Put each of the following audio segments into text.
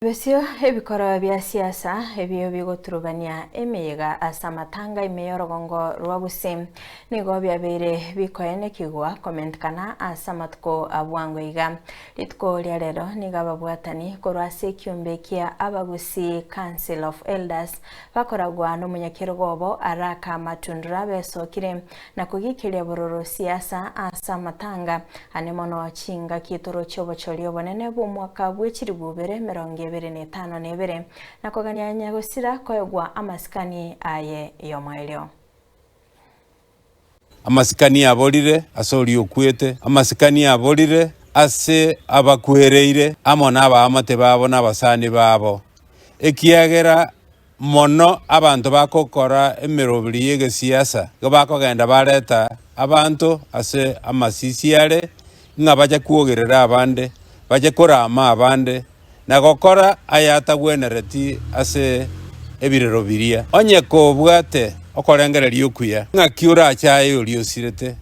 Besio ebikoro bya siasa ebyo bigoturubania emeyega asa matanga imeyorogongo rwabusim nigo byabere bikoene kigwa comment kana asa matko abwango iga litko lya rero niga babwatani korwase kyumbe kya abagusi Council of Elders bakoragwa no munyakirogobo araka matundura besokire na kugikirya bororo siasa asa matanga anemono chinga kitoro cyobo cholyo bonene bumwaka bwekiri bubere 2025 na koganya gusira koyogwa amasikani aye yomwelyo amasikani abolire asori okwete amasikani abolire ase abakuhereire amona abamate babo n'abasani babo ekiagera mono abantu bakokora emerobiri yege siasa gabakogenda bareta abantu ase amasisiare ngabaje kuogerera abande baje korama abande na gokora ayata gwenereti ase ebirero biria onye ko bwate okorengereria okuya ngakiura achaye oliosirete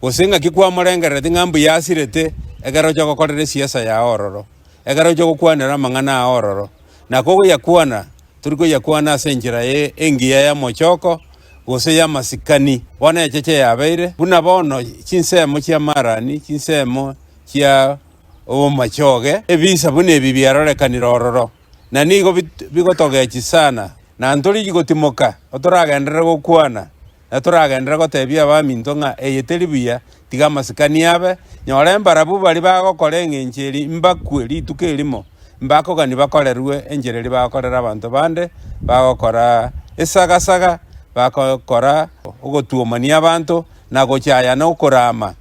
osenga kikwa morengereti ngambu yasirete egaro jogo korere siasa ya ororo egaro jogo kwanera mangana a ororo na kogo yakwana turiko yakwana ase njira ye engiya ya mochoko gose ya masikani bona echeche yabeire buna bono chinsemo chia marani chinsemo chia machoge ebisa bune bibiarorekanira ororo na nigo bigotogechi sana na ntori gigotimoka otoragendera gokwana na toragendera gotebia abaminto nga eyeteribia tiga masikani abe nyore mbarabu bali bagokora eng'encheri mbakwe rituke elimo mbakogani bakorerwe enjereri bakorera abantu bande bagokora esagasaga bakokora ogotuomania abantu na gochaya na okorama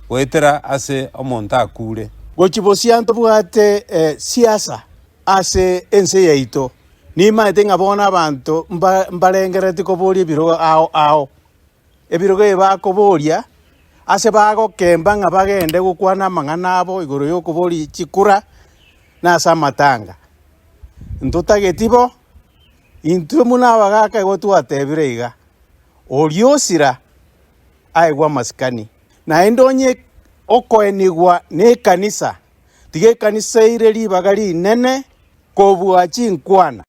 gwetera ase omonto akure gochibosianto bwate siasa ase ense yaito nimaete ngabona abantu mbarengereti koboria ebirogo ao ebirogo ebakoboria ase bagokemba nga bagende gokwana amang'ana abo igoro yokoboria chikura na ase amatanga ntotagetibo intwe muna abagaka igo twatebire iga oriosira aigwa masikani naende onye okoenigwa ne kanisa tige kanisa ire libaga rinene kobwa chinkwana